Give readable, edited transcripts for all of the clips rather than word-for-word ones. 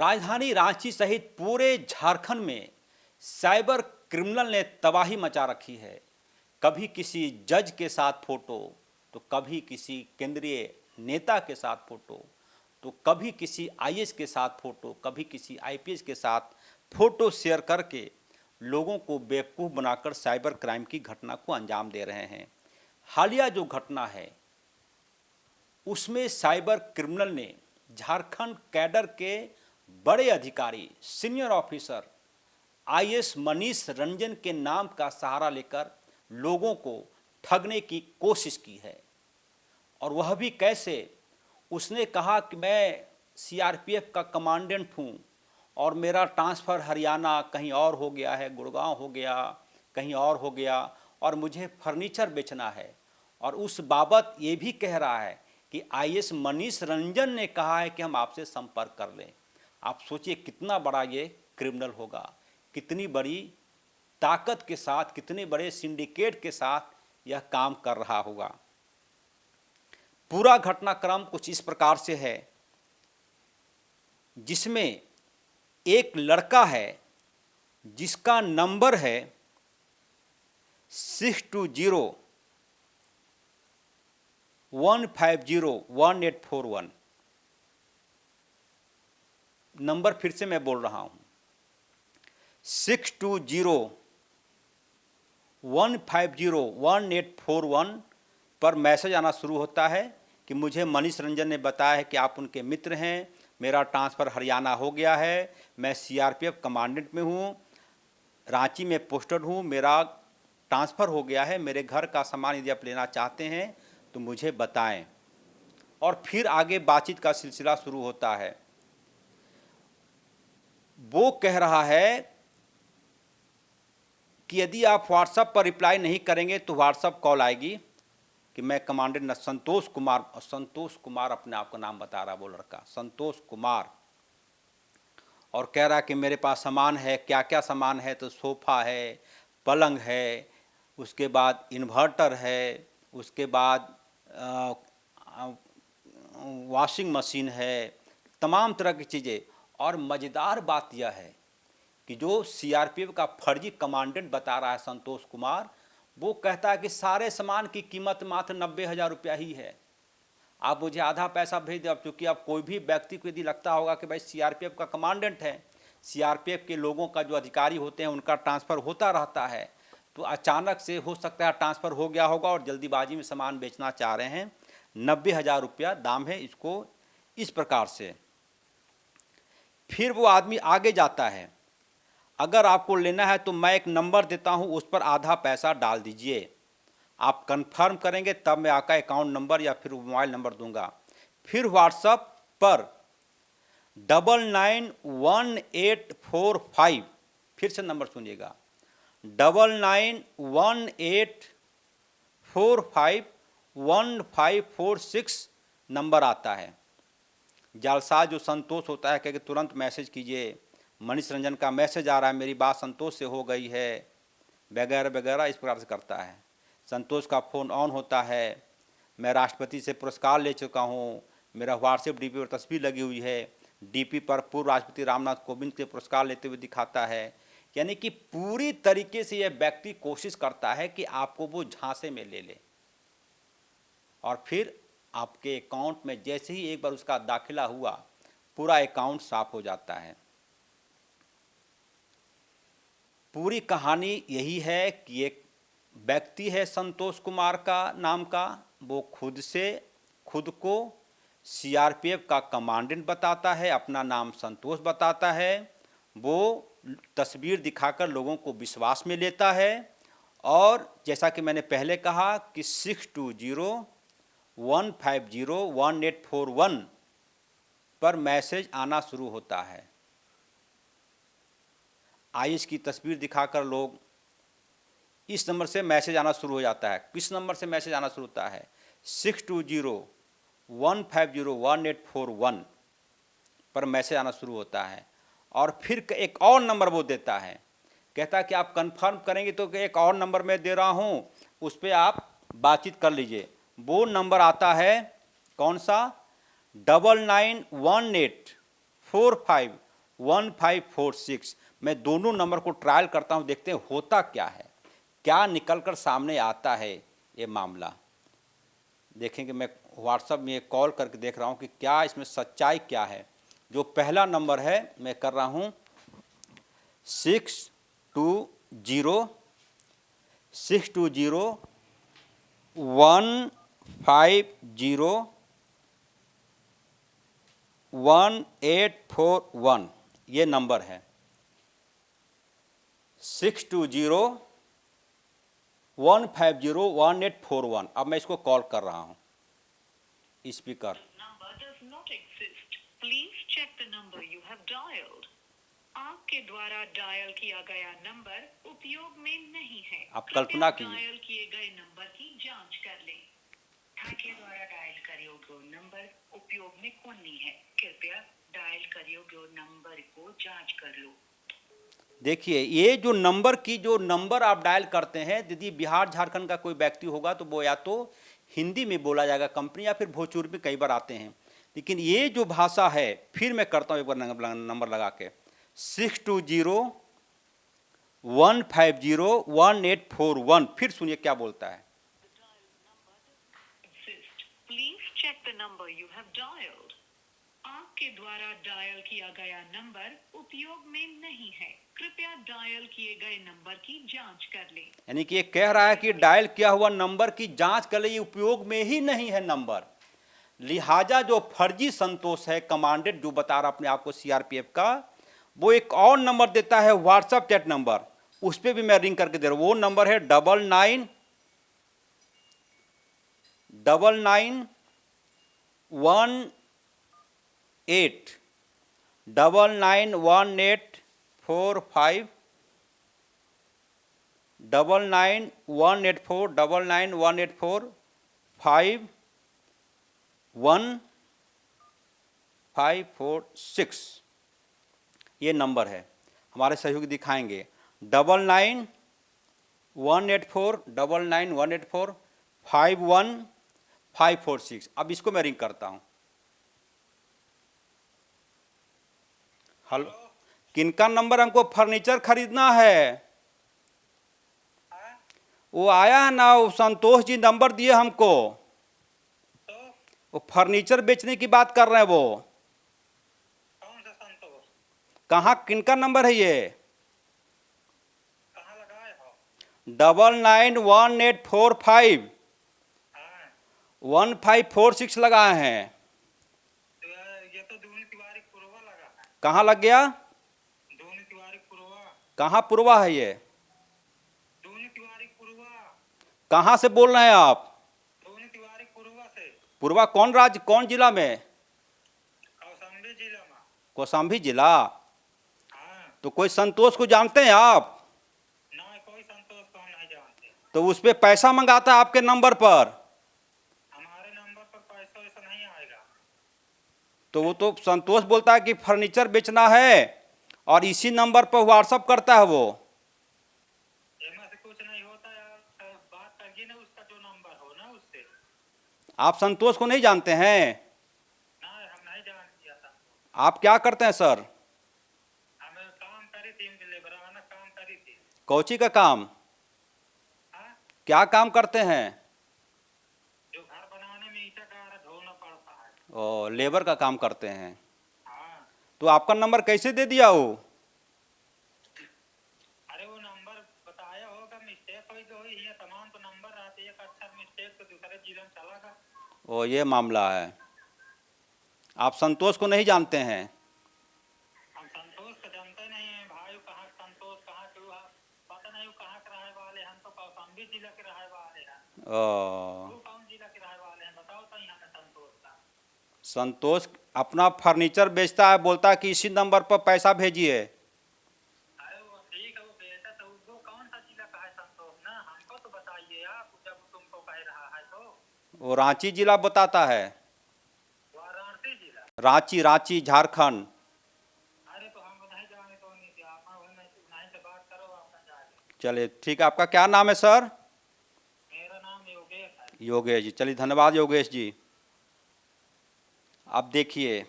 राजधानी रांची सहित पूरे झारखंड में साइबर क्रिमिनल ने तबाही मचा रखी है। कभी किसी जज के साथ फोटो, तो कभी किसी केंद्रीय नेता के साथ फोटो, तो कभी किसी आईएएस के साथ फोटो, कभी किसी आईपीएस के साथ फोटो शेयर करके लोगों को बेवकूफ़ बनाकर साइबर क्राइम की घटना को अंजाम दे रहे हैं। हालिया जो घटना है उसमें साइबर क्रिमिनल ने झारखंड कैडर के बड़े अधिकारी, senior officer IAS Manish Ranjan के नाम का सहारा लेकर लोगों को ठगने की कोशिश की है। और वह भी कैसे? उसने कहा कि मैं सीआरपीएफ का कमांडेंट हूँ और मेरा ट्रांसफ़र हरियाणा कहीं और हो गया है, गुड़गांव हो गया, कहीं और हो गया, और मुझे फर्नीचर बेचना है। और उस बाबत ये भी कह रहा है कि आईएएस मनीष रंजन ने कहा है कि हम आपसे संपर्क कर लें। आप सोचिए कितना बड़ा ये क्रिमिनल होगा, कितनी बड़ी ताकत के साथ, कितने बड़े सिंडिकेट के साथ यह काम कर रहा होगा। पूरा घटनाक्रम कुछ इस प्रकार से है, जिसमें एक लड़का है जिसका नंबर है 6201501841। नंबर फिर से मैं बोल रहा हूँ, 6201501841 पर मैसेज आना शुरू होता है कि मुझे मनीष रंजन ने बताया है कि आप उनके मित्र हैं, मेरा ट्रांसफ़र हरियाणा हो गया है, मैं सीआरपीएफ कमांडेंट में हूँ, रांची में पोस्टेड हूँ, मेरा ट्रांसफ़र हो गया है, मेरे घर का सामान यदि आप लेना चाहते हैं तो मुझे बताएं। और फिर आगे बातचीत का सिलसिला शुरू होता है। वो कह रहा है कि यदि आप व्हाट्सएप पर रिप्लाई नहीं करेंगे तो व्हाट्सएप कॉल आएगी कि मैं कमांडेंट संतोष कुमार अपने आप का नाम बता रहा वो लड़का, संतोष कुमार, और कह रहा कि मेरे पास सामान है। क्या क्या सामान है? तो सोफ़ा है, पलंग है, उसके बाद इन्वर्टर है, उसके बाद वॉशिंग मशीन है, तमाम तरह की चीज़ें। और मज़ेदार बात यह है कि जो सीआरपीएफ का फर्जी कमांडेंट बता रहा है संतोष कुमार, वो कहता है कि सारे सामान की कीमत मात्र 90,000 रुपया ही है, आप मुझे आधा पैसा भेज दें। अब चूँकि अब कोई भी व्यक्ति को यदि लगता होगा कि भाई सीआरपीएफ का कमांडेंट है, सीआरपीएफ के लोगों का जो अधिकारी होते हैं उनका ट्रांसफ़र होता रहता है, तो अचानक से हो सकता है ट्रांसफ़र हो गया होगा और जल्दीबाजी में सामान बेचना चाह रहे हैं। 90,000 रुपया दाम है इसको, इस प्रकार से। फिर वो आदमी आगे जाता है, अगर आपको लेना है तो मैं एक नंबर देता हूँ, उस पर आधा पैसा डाल दीजिए, आप कंफर्म करेंगे तब मैं आपका अकाउंट नंबर या फिर मोबाइल नंबर दूंगा। फिर व्हाट्सएप पर 991845, फिर से नंबर सुनिएगा, 9918451546 नंबर आता है। जालसाज जो संतोष होता है कि तुरंत मैसेज कीजिए, मनीष रंजन का मैसेज आ रहा है, मेरी बात संतोष से हो गई है, वगैरह वगैरह, इस प्रकार से करता है। संतोष का फ़ोन ऑन होता है, मैं राष्ट्रपति से पुरस्कार ले चुका हूँ, मेरा व्हाट्सएप डीपी पर तस्वीर लगी हुई है, डीपी पर पूर्व राष्ट्रपति रामनाथ कोविंद के पुरस्कार लेते हुए दिखाता है। यानी कि पूरी तरीके से यह व्यक्ति कोशिश करता है कि आपको वो झांसे में ले ले, और फिर आपके अकाउंट में जैसे ही एक बार उसका दाखिला हुआ, पूरा अकाउंट साफ हो जाता है। पूरी कहानी यही है कि एक व्यक्ति है संतोष कुमार का नाम का, वो खुद को सीआरपीएफ का कमांडेंट बताता है, अपना नाम संतोष बताता है, वो तस्वीर दिखाकर लोगों को विश्वास में लेता है। और जैसा कि मैंने पहले कहा कि 6201501841 पर मैसेज आना शुरू होता है। आईएएस की तस्वीर दिखाकर लोग, इस नंबर से मैसेज आना शुरू हो जाता है। किस नंबर से मैसेज आना शुरू होता है? 6201501841 पर मैसेज आना शुरू होता है। और फिर एक और नंबर वो देता है, कहता है कि आप कंफर्म करेंगे तो एक और नंबर मैं दे रहा हूँ, उस पर आप बातचीत कर लीजिए। वो नंबर आता है कौन सा? 991845 1546। मैं दोनों नंबर को ट्रायल करता हूं, देखते हैं होता क्या है, क्या निकलकर सामने आता है ये मामला। देखेंगे, मैं व्हाट्सएप में कॉल करके देख रहा हूं कि क्या इसमें सच्चाई क्या है। जो पहला नंबर है मैं कर रहा हूं 620 620 150 1841, ये नंबर है 620 150 1841। अब मैं इसको कॉल कर रहा हूं, speaker. number does not exist. Please check the number you have dialed. आपके द्वारा डायल किया गया नंबर उपयोग में नहीं है। आप कल्पना कृपया कीजिए। डायल किए गए नंबर की जांच कर लें। आपके द्वारा डायल करियो गयो नंबर उपयोग में कोनी है। कृपया डायल करियो गयो नंबर को जांच कर लो। देखिए, ये जो नंबर आप डायल करते हैं, यदि बिहार झारखंड का कोई व्यक्ति होगा तो वो या तो हिंदी में बोला जाएगा कंपनी, या फिर भोजपुरी में कई बार आते हैं। लेकिन ये जो भाषा है, फिर मैं करता हूँ एक बार नंबर लगा के 620 150 1841। फिर सुनिए क्या बोलता है। Exist. Please check the number you have dialed. आपके द्वारा डायल किया गया नंबर उपयोग में नहीं है। कृपया डायल किए गए नंबर की जांच कर लें। यानी कि ये कह रहा है कि डायल किया हुआ नंबर की जांच कर ले, ये उपयोग में ही नहीं है नंबर। लिहाजा जो फर्जी संतोष है, कमांडेड जो बता रहा अपने आप को सीआरपीएफ का, वो एक और नंबर देता है व्हाट्सएप चैट नंबर, उस पर भी मैं रिंग करके दे रहा हूँ। वो नंबर है 99 99 18 991845 99184 99184 51546, ये नंबर है। हमारे सहयोगी दिखाएंगे 9918499184 51546। अब इसको मैं रिंग करता हूं। हेलो, किनका नंबर? हमको फर्नीचर खरीदना है। वो आया है ना, वो संतोष जी नंबर दिए हमको, वो फर्नीचर बेचने की बात कर रहे हैं। वो कौन सा संतोष? कहाँ, किनका नंबर है ये? कहाँ लगाए हो? 991845 हाँ, 1546 लगाए हैं। तो ये तो दूनी तिवारी पुरवा लगा है। कहाँ लग गया? दूनी तिवारी पुरवा। कहाँ पुरवा है ये? दूनी तिवारी पुरवा। कहाँ से बोल रहे हैं आप? दूनी तिवारी पुरवा से। पुरवा कौन राज्य, कौन जिला में? कौशाम्बी जिला में। कौशाम्बी जिला। हाँ, तो कोई संतोष को जानते हैं आप? ना कोई संतोष को हम नहीं जानते। तो उस पर पैसा मंगाता है आपके नंबर पर। हमारे नंबर पर पैसा वैसा नहीं आएगा। तो वो तो संतोष बोलता है कि फर्नीचर बेचना है, और इसी नंबर पर व्हाट्सअप करता है वो। एमा से कुछ नहीं होता यार, बात करिए ना उसका जो नंबर हो ना उससे। आप संतोष को नहीं जानते हैं? ना हम नहीं जानते था। आप क्या करते हैं सर? हमें काम करी थी, लेबराना काम करी थी। कौची का काम? हाँ, क्या काम करते हैं? जो घर बनाने में ईटा का ढोना पड़ता है। ओ, लेबर का काम करते हैं। हाँ, तो आपका नंबर कैसे दे दिया वो? अरे वो नंबर बताया होगा, मिस्टेक हुई तो हुई है। तमाम तो नंबर आते हैं, एक अक्षर मिस्टेक तो दूसरे जिले में चला गया। ओ, ये मामला है। आप संतोष को नहीं जानते हैं? हम संतोष को जानते नहीं है भाई। कहाँ संतोष कहाँ क्यों है पता नहीं। वो कहाँ के रहे वाले? हम तो कौशाम्बी जिला के रहे वाले हैं। ओ, वो कौन जिला के रहे वाले हैं बताओ तो हमें संतोष का। संतोष अपना फर्नीचर बेचता है, बोलता है कि इसी नंबर पर पैसा भेजिए। अरे वो ठीक है, वो बेटा तो वो कौन सा जिला का है संतोष ना? हमको तो बताइए आप, जब तुमको कह रहा है तो। वो रांची जिला बताता है। वाराणसी जिला। रांची, रांची झारखंड। अरे तो हम नहीं जाने तो नहीं थे। आप नहीं से बात करो, आप जाके। चलिए ठीक है। आपका क्या नाम है सर? मेरा नाम योगेश है। योगेश जी, चलिए धन्यवाद योगेश जी। अब देखिए,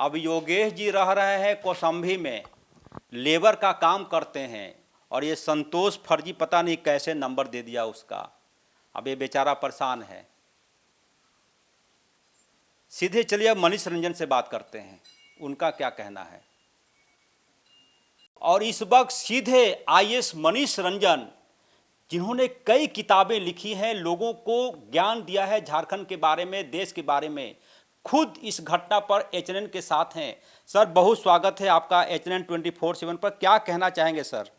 अब योगेश जी रह रहे हैं कौशाम्बी में, लेबर का काम करते हैं, और ये संतोष फर्जी पता नहीं कैसे नंबर दे दिया उसका। अब ये बेचारा परेशान है। सीधे चलिए अब मनीष रंजन से बात करते हैं, उनका क्या कहना है। और इस वक्त सीधे आईएएस मनीष रंजन, जिन्होंने कई किताबें लिखी हैं, लोगों को ज्ञान दिया है झारखंड के बारे में, देश के बारे में, खुद इस घटना पर एचएनएन के साथ हैं। सर बहुत स्वागत है आपका एचएनएन 24/7 पर। क्या कहना चाहेंगे sir?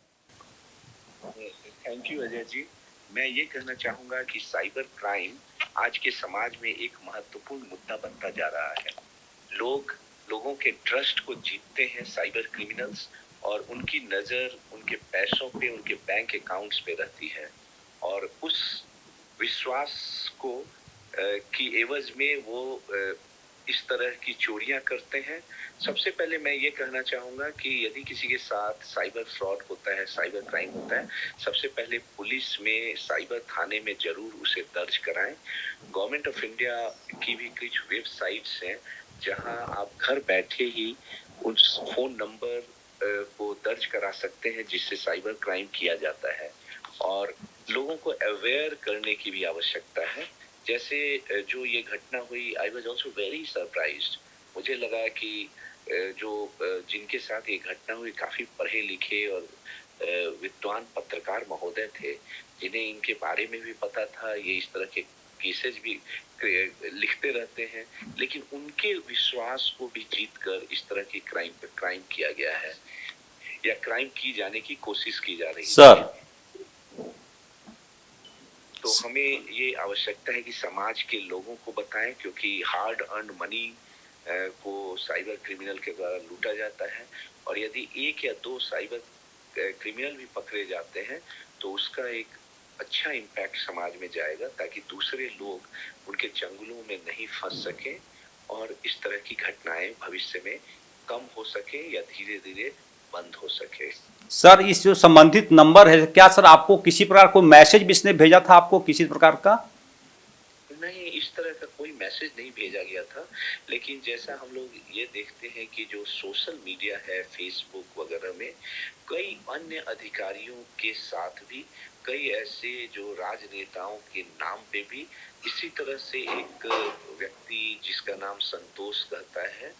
Thank you Ajay ji. मैं ये कहना चाहूंगा कि साइबर क्राइम आज के समाज में एक महत्वपूर्ण मुद्दा बनता जा रहा है। लोगों के ट्रस्ट को जीतते हैं साइबर क्रिमिनल्स, और उनकी नजर उनके पैसों पे, उनके बैंक अकाउंट्स पे रहती है, और उस विश्वास को की एवज में वो इस तरह की चोरियां करते हैं। सबसे पहले मैं ये कहना चाहूंगा कि यदि किसी के साथ साइबर फ्रॉड होता है, साइबर क्राइम होता है, सबसे पहले पुलिस में, साइबर थाने में जरूर उसे दर्ज कराएं। गवर्नमेंट ऑफ इंडिया की भी कुछ वेबसाइट्स हैं जहां आप घर बैठे ही उस फोन नंबर को दर्ज करा सकते हैं जिससे साइबर क्राइम किया जाता है, और लोगों को अवेयर करने की भी आवश्यकता है। जैसे जो ये घटना हुई, I was also very surprised. मुझे लगा कि जिनके साथ ये घटना हुई काफी पढ़े लिखे और विद्वान पत्रकार महोदय थे, जिन्हें इनके बारे में भी पता था, ये इस तरह के केसेस भी लिखते रहते हैं, लेकिन उनके विश्वास को भी जीतकर इस तरह की क्राइम किया गया है, या क्राइम की जाने की कोशिश की जा रही है। सर तो हमें ये आवश्यकता है कि समाज के लोगों को बताएं, क्योंकि हार्ड अर्न मनी को साइबर क्रिमिनल के द्वारा लूटा जाता है, और यदि 1 या 2 साइबर क्रिमिनल भी पकड़े जाते हैं तो उसका एक अच्छा इम्पैक्ट समाज में जाएगा, ताकि दूसरे लोग उनके चंगुलों में नहीं फंस सकें, और इस तरह की घटनाएं भविष्य में कम हो सके या धीरे धीरे बंद हो सके। सर इस जो संबंधित नंबर है, क्या सर आपको किसी प्रकार कोई मैसेज भी इसने भेजा था आपको किसी प्रकार का? नहीं, इस तरह का कोई मैसेज नहीं भेजा गया था, लेकिन जैसा हम लोग ये देखते हैं कि जो सोशल मीडिया है, फेसबुक वगैरह में कई अन्य अधिकारियों के साथ भी, कई ऐसे जो राजनेताओं के नाम पे भी इसी तरह से एक व्यक्ति जिसका नाम संतोष कहता है,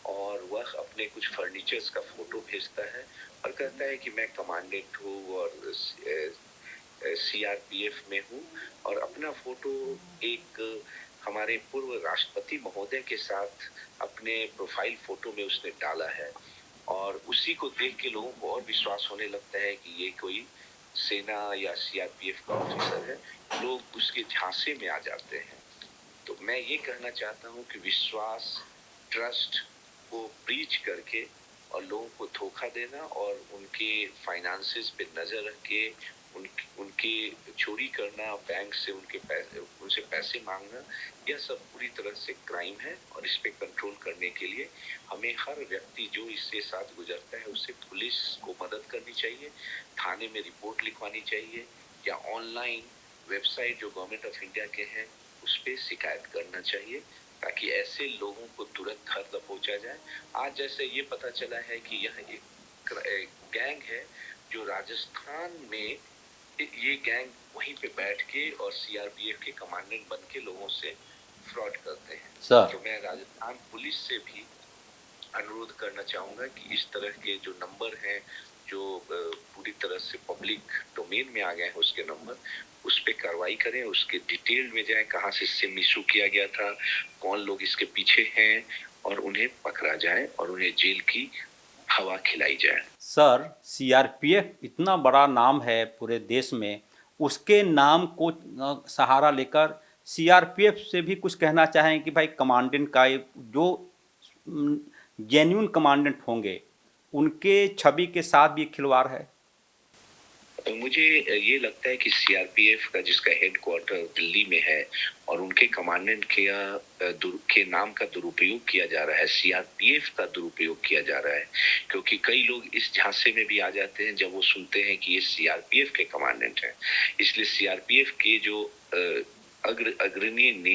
और वह अपने कुछ फर्नीचर्स का फोटो भेजता है और कहता है कि मैं कमांडेंट हूँ और सीआरपीएफ में हूँ, और अपना फोटो एक हमारे पूर्व राष्ट्रपति महोदय के साथ अपने प्रोफाइल फोटो में उसने डाला है, और उसी को देख के लोगों को और विश्वास होने लगता है कि ये कोई सेना या सीआरपीएफ का ऑफिसर है। लोग उसके झांसे में आ जाते हैं। तो मैं ये कहना चाहता हूँ कि विश्वास, ट्रस्ट को ब्रीच करके और लोगों को धोखा देना और उनके फाइनेंसेस पे नजर रख के उनकी चोरी करना, बैंक से उनसे पैसे मांगना, यह सब पूरी तरह से क्राइम है, और इस पे कंट्रोल करने के लिए हमें हर व्यक्ति जो इससे साथ गुजरता है उससे पुलिस को मदद करनी चाहिए, थाने में रिपोर्ट लिखवानी चाहिए, या ऑनलाइन वेबसाइट जो गवर्नमेंट ऑफ इंडिया के हैं उस पे शिकायत करना चाहिए, ताकि ऐसे लोगों को तुरंत घर तक पहुंचा जाए। आज जैसे ये पता चला है कि यह एक गैंग है जो राजस्थान में, ये गैंग वहीं पे बैठ के और सीआरपीएफ के कमांडेंट बन के लोगों से फ्रॉड करते हैं। सर तो मैं राजस्थान पुलिस से भी अनुरोध करना चाहूंगा कि इस तरह के जो नंबर हैं जो पूरी तरह से पब्लिक डोमेन में आ गए हैं, उसके नंबर, उस पे कार्रवाई करें, उसके डिटेल में जाएं, कहाँ से इससे मिसयूज किया गया था, कौन लोग इसके पीछे हैं, और उन्हें पकड़ा जाए और उन्हें जेल की हवा खिलाई जाए। सर सीआरपीएफ इतना बड़ा नाम है पूरे देश में, उसके नाम को सहारा लेकर सीआरपीएफ से भी कुछ कहना चाहें कि भाई कमांडेंट का जो जेन्युइन कमांडेंट होंगे उनके छवि के साथ भी खिलवाड़ है? तो मुझे ये लगता है कि सीआरपीएफ का जिसका हेडक्वार्टर दिल्ली में है और उनके कमांडेंट के नाम का दुरुपयोग किया जा रहा है, सीआरपीएफ का दुरुपयोग किया जा रहा है, क्योंकि कई लोग इस झांसे में भी आ जाते हैं जब वो सुनते हैं कि ये सीआरपीएफ के कमांडेंट हैं। इसलिए सीआरपीएफ के जो अग्रणी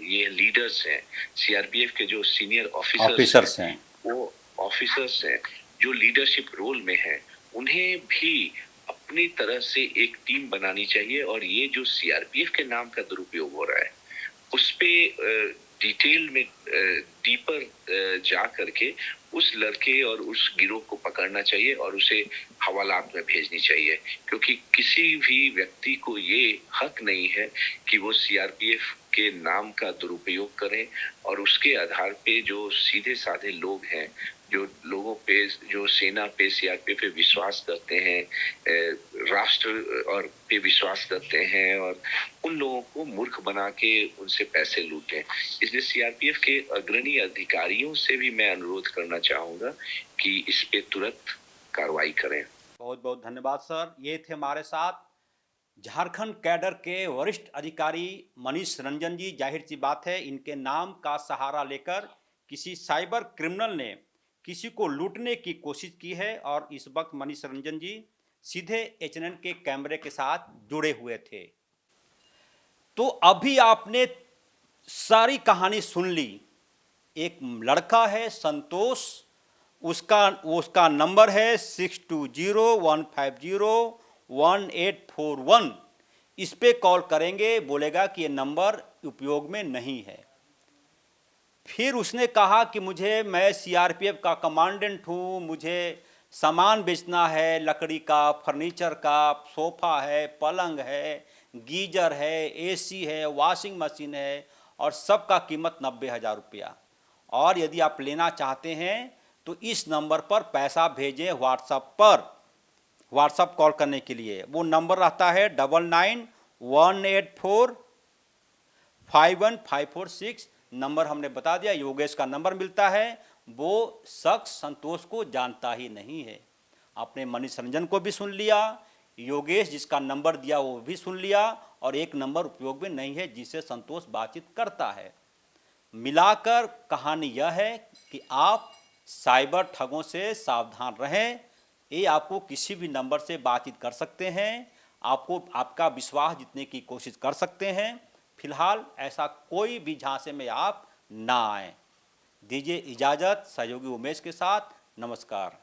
ये लीडर्स हैं, सीआरपीएफ के जो सीनियर ऑफिसर्स हैं, वो ऑफिसर्स हैं जो लीडरशिप रोल में हैं, उन्हें भी अपनी तरह से एक टीम बनानी चाहिए। और ये जो सीआरपीएफ के नाम का दुरुपयोग हो रहा है उस पे डिटेल में डीपर जा करके उस लड़के और उस गिरोह को पकड़ना चाहिए और उसे हवालात में भेजनी चाहिए, क्योंकि किसी भी व्यक्ति को ये हक नहीं है कि वो सीआरपीएफ के नाम का दुरुपयोग करें और उसके आधार पे जो सीधे साधे लोग हैं, जो लोगों पे, जो सेना पे, सीआरपीएफ पे विश्वास करते हैं, राष्ट्र और पे विश्वास करते हैं, और उन लोगों को मूर्ख बना के उनसे पैसे लूटें। इसलिए सीआरपीएफ के अग्रणी अधिकारियों से भी मैं अनुरोध करना चाहूंगा कि इस पे तुरंत कार्रवाई करें। बहुत बहुत धन्यवाद सर। ये थे हमारे साथ झारखंड कैडर के वरिष्ठ अधिकारी मनीष रंजन जी। जाहिर सी बात है, इनके नाम का सहारा लेकर किसी साइबर क्रिमिनल ने किसी को लूटने की कोशिश की है और इस वक्त मनीष रंजन जी सीधे एचएनएन के कैमरे के साथ जुड़े हुए थे। तो अभी आपने सारी कहानी सुन ली। एक लड़का है संतोष, उसका नंबर है 6201501841। इस पे कॉल करेंगे, बोलेगा कि ये नंबर उपयोग में नहीं है। फिर उसने कहा कि मैं सीआरपीएफ का कमांडेंट हूँ, मुझे सामान बेचना है, लकड़ी का, फर्नीचर का, सोफ़ा है, पलंग है, गीजर है, एसी है, वॉशिंग मशीन है और सब का कीमत 90,000 रुपया। और यदि आप लेना चाहते हैं तो इस नंबर पर पैसा भेजें व्हाट्सएप कॉल करने के लिए। वो नंबर रहता है 9918451546। नंबर हमने बता दिया। योगेश का नंबर मिलता है। वो शख्स संतोष को जानता ही नहीं है। आपने मनीष रंजन को भी सुन लिया, योगेश जिसका नंबर दिया वो भी सुन लिया, और एक नंबर उपयोग में नहीं है जिससे संतोष बातचीत करता है। मिलाकर कहानी यह है कि आप साइबर ठगों से सावधान रहें। ये आपको किसी भी नंबर से बातचीत कर सकते हैं, आपको आपका विश्वास जीतने की कोशिश कर सकते हैं। फिलहाल ऐसा कोई भी झांसे में आप ना आएं। दीजिए इजाज़त सहयोगी उमेश के साथ। नमस्कार।